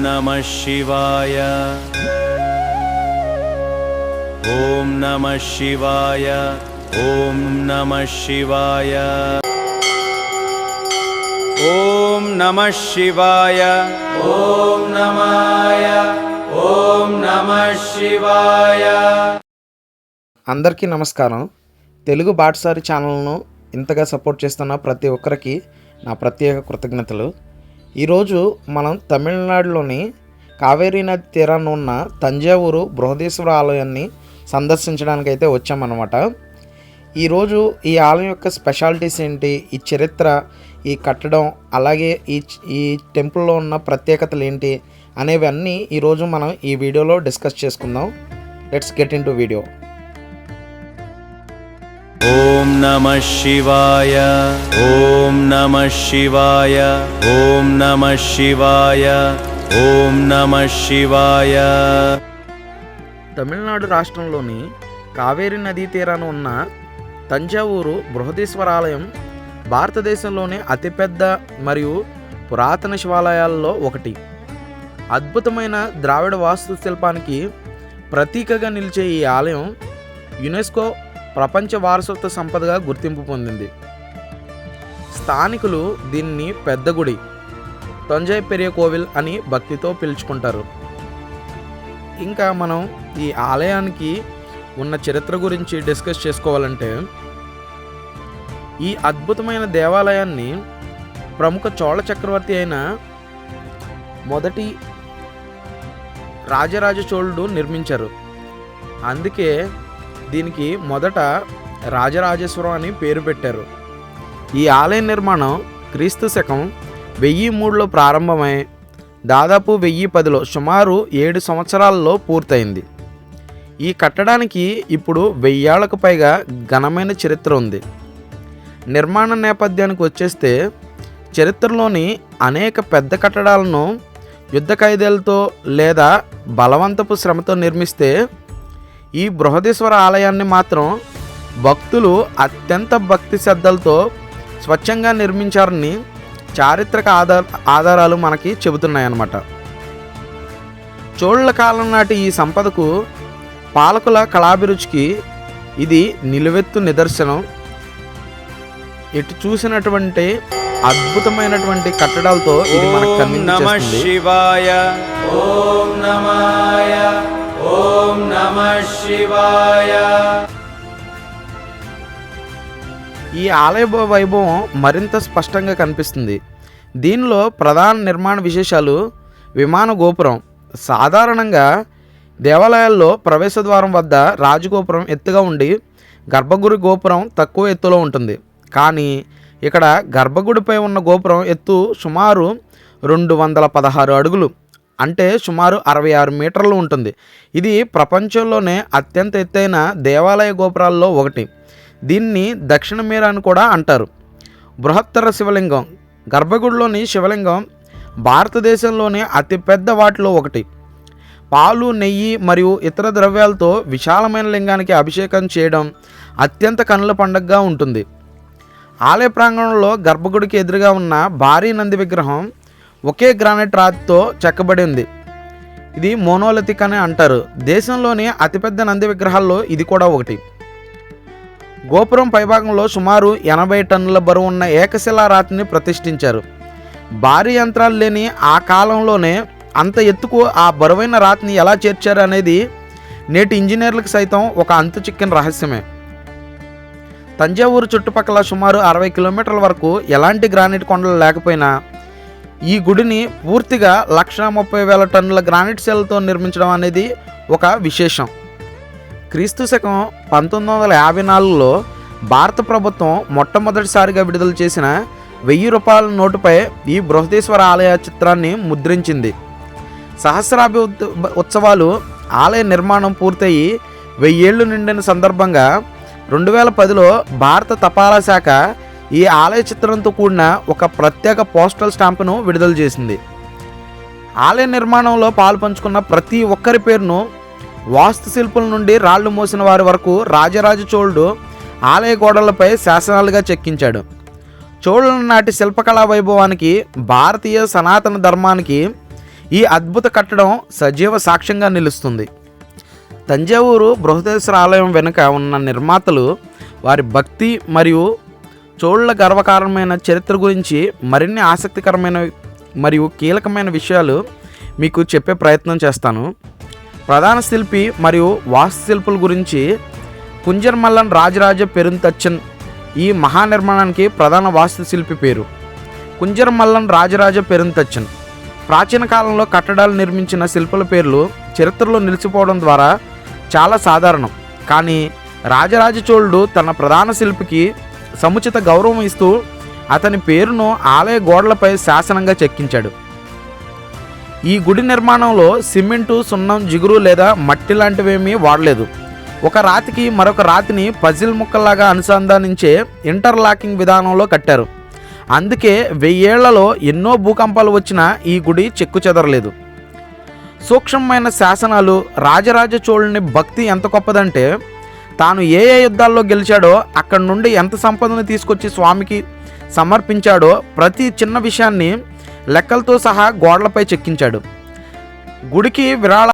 नमः शिवाय। ओम नमः शिवाय। ओम नमः शिवाय। ओम नमः शिवाय। ओम नमाय। ओम नमः शिवाय। అందరికీ నమస్కారం. తెలుగు బాటసారి ఛానల్ను ఇంతగా సపోర్ట్ చేస్తున్న ప్రతి ఒక్కరికి నా ప్రత్యేక కృతజ్ఞతలు. ఈరోజు మనం తమిళనాడులోని కావేరీ నది తీరాన ఉన్న తంజావూరు బృహదీశ్వర ఆలయాన్ని సందర్శించడానికైతే వచ్చామన్నమాట. ఈరోజు ఈ ఆలయం యొక్క స్పెషాలిటీస్ ఏంటి, ఈ చరిత్ర, ఈ కట్టడం, అలాగే ఈ టెంపుల్లో ఉన్న ప్రత్యేకతలు ఏంటి అనేవన్నీ ఈరోజు మనం ఈ వీడియోలో డిస్కస్ చేసుకుందాం. Let's get into video. ओम नमः शिवाय। ओम नमः शिवाय। ओम नमः शिवाय। ओम नमः शिवाय। తమిళనాడు రాష్ట్రంలోని కావేరీ నదీ తీరాన ఉన్న తంజావూరు బృహదీశ్వర ఆలయం భారతదేశంలోని అతిపెద్ద మరియు పురాతన శివాలయాల్లో ఒకటి. అద్భుతమైన ద్రావిడ వాస్తుశిల్పానికి ప్రతీకగా నిలిచే ఈ ఆలయం యునెస్కో ప్రపంచ వారసత్వ సంపదగా గుర్తింపు పొందింది. స్థానికులు దీన్ని పెద్ద గుడి, తంజై పెరియ కోవిల్ అని భక్తితో పిలుచుకుంటారు. ఇంకా మనం ఈ ఆలయానికి ఉన్న చరిత్ర గురించి డిస్కస్ చేసుకోవాలంటే, ఈ అద్భుతమైన దేవాలయాన్ని ప్రముఖ చోళ చక్రవర్తి అయిన మొదటి రాజరాజ చోళుడు నిర్మించారు. అందుకే దీనికి మొదట రాజరాజేశ్వరం అని పేరు పెట్టారు. ఈ ఆలయ నిర్మాణం క్రీస్తు శకం 1003లో ప్రారంభమై దాదాపు 1010లో సుమారు 7 సంవత్సరాలలో పూర్తయింది. ఈ కట్టడానికి ఇప్పుడు 1000 ఏళ్లకు పైగా ఘనమైన చరిత్ర ఉంది. నిర్మాణ నేపథ్యానికి వచ్చేస్తే, చరిత్రలోని అనేక పెద్ద కట్టడాలను యుద్ధ ఖైదీలతో లేదా బలవంతపు శ్రమతో నిర్మిస్తే, ఈ బృహదీశ్వర ఆలయాన్ని మాత్రం భక్తులు అత్యంత భక్తి శ్రద్ధలతో స్వచ్ఛంగా నిర్మించారని చారిత్రక ఆధారాలు మనకి చెబుతున్నాయన్నమాట. చోళుల కాలం నాటి ఈ సంపదకు, పాలకుల కళాభిరుచికి ఇది నిలువెత్తు నిదర్శనం. ఎటు చూసినటువంటి అద్భుతమైనటువంటి కట్టడాలతో ఇది మనకు కనిపిస్తుంది. శివాయ. ఓం నమాయ. ఓం నమః శివాయ. ఈ ఆలయ వైభవం మరింత స్పష్టంగా కనిపిస్తుంది. దీనిలో ప్రధాన నిర్మాణ విశేషాలు విమాన గోపురం. సాధారణంగా దేవాలయాల్లో ప్రవేశ ద్వారం వద్ద రాజగోపురం ఎత్తుగా ఉండి గర్భగుడి గోపురం తక్కువ ఎత్తులో ఉంటుంది. కానీ ఇక్కడ గర్భగుడిపై ఉన్న గోపురం ఎత్తు సుమారు 216 అడుగులు, అంటే సుమారు 66 మీటర్లు ఉంటుంది. ఇది ప్రపంచంలోనే అత్యంత ఎత్తైన దేవాలయ గోపురాల్లో ఒకటి. దీన్ని దక్షిణ మీరా అని కూడా అంటారు. బృహత్తర శివలింగం. గర్భగుడిలోని శివలింగం భారతదేశంలోని అతిపెద్ద వాటిలో ఒకటి. పాలు, నెయ్యి మరియు ఇతర ద్రవ్యాలతో విశాలమైన లింగానికి అభిషేకం చేయడం అత్యంత కన్నుల పండుగగా ఉంటుంది. ఆలయ ప్రాంగణంలో గర్భగుడికి ఎదురుగా ఉన్న భారీ నంది విగ్రహం ఒకే గ్రానైట్ రాతితో చెక్కబడి ఉంది. ఇది మోనోలిథిక్ అని అంటారు. దేశంలోని అతిపెద్ద నంది విగ్రహాల్లో ఇది కూడా ఒకటి. గోపురం పైభాగంలో సుమారు 80 టన్నుల బరువు ఉన్న ఏకశిలా రాతిని ప్రతిష్ఠించారు. భారీ యంత్రాలు లేని ఆ కాలంలోనే అంత ఎత్తుకు ఆ బరువైన రాతిని ఎలా చేర్చారు అనేది నేటి ఇంజనీర్లకు సైతం ఒక అంతు చిక్కిన రహస్యమే. తంజావూరు చుట్టుపక్కల సుమారు 60 కిలోమీటర్ల వరకు ఎలాంటి గ్రానైట్ కొండలు లేకపోయినా, ఈ గుడిని పూర్తిగా 130,000 టన్నుల గ్రానైట్ శిలతో నిర్మించడం అనేది ఒక విశేషం. క్రీస్తు శకం 1954లో భారత ప్రభుత్వం మొట్టమొదటిసారిగా విడుదల చేసిన 1000 రూపాయల నోటుపై ఈ బృహదీశ్వర ఆలయ చిత్రాన్ని ముద్రించింది. సహస్రాబ్ది ఉత్సవాలు, ఆలయ నిర్మాణం పూర్తయి 1000 ఏళ్లు నిండిన సందర్భంగా 2010లో భారత తపాలా శాఖ ఈ ఆలయ చిత్రంతో కూడిన ఒక ప్రత్యేక పోస్టల్ స్టాంపును విడుదల చేసింది. ఆలయ నిర్మాణంలో పాలు పంచుకున్న ప్రతి ఒక్కరి పేరును, వాస్తుశిల్పుల నుండి రాళ్లు మోసిన వారి వరకు రాజరాజ చోళుడు ఆలయ గోడలపై శాసనాలుగా చెక్కించాడు. చోళుల నాటి శిల్పకళా వైభవానికి, భారతీయ సనాతన ధర్మానికి ఈ అద్భుత కట్టడం సజీవ సాక్ష్యంగా నిలుస్తుంది. తంజావూరు బృహదేశ్వర ఆలయం వెనుక ఉన్న నిర్మాతలు వారి భక్తి మరియు చోళుల గర్వకారణమైన చరిత్ర గురించి మరిన్ని ఆసక్తికరమైన మరియు కీలకమైన విషయాలు మీకు చెప్పే ప్రయత్నం చేస్తాను. ప్రధాన శిల్పి మరియు వాస్తుశిల్పుల గురించి కుంజర్మల్లన్ రాజరాజ పెరుంతచ్చన్ ఈ మహానిర్మాణానికి ప్రధాన వాస్తుశిల్పి పేరు. కుంజర్మల్లన్ రాజరాజ పెరుంతచ్చన్ ప్రాచీన కాలంలో కట్టడాలు నిర్మించిన శిల్పుల పేర్లు చరిత్రలో నిలిచిపోవడం ద్వారా చాలా సాధారణం. కానీ రాజరాజ చోళుడు తన ప్రధాన శిల్పికి సముచిత గౌరవం ఇస్తూ అతని పేరును ఆలయ గోడలపై శాసనంగా చెక్కించాడు. ఈ గుడి నిర్మాణంలో సిమెంటు, సున్నం, జిగురు లేదా మట్టి లాంటివేమీ వాడలేదు. ఒక రాతికి మరొక రాతిని పజిల్ ముక్కల్లాగా అనుసంధానించే ఇంటర్లాకింగ్ విధానంలో కట్టారు. అందుకే 1000 ఏళ్లలో ఎన్నో భూకంపాలు వచ్చినా ఈ గుడి చెక్కు చెదరలేదు. సూక్ష్మమైన శాసనాలు రాజరాజ చోళుని భక్తి ఎంత గొప్పదంటే తాను ఏ యుద్ధాల్లో గెలిచాడో అక్కడి నుండి ఎంత సంపదను తీసుకొచ్చి స్వామికి సమర్పించాడో ప్రతి చిన్న విషయాన్ని లెక్కలతో సహా గోడలపై చెక్కించాడు. గుడికి విరాళ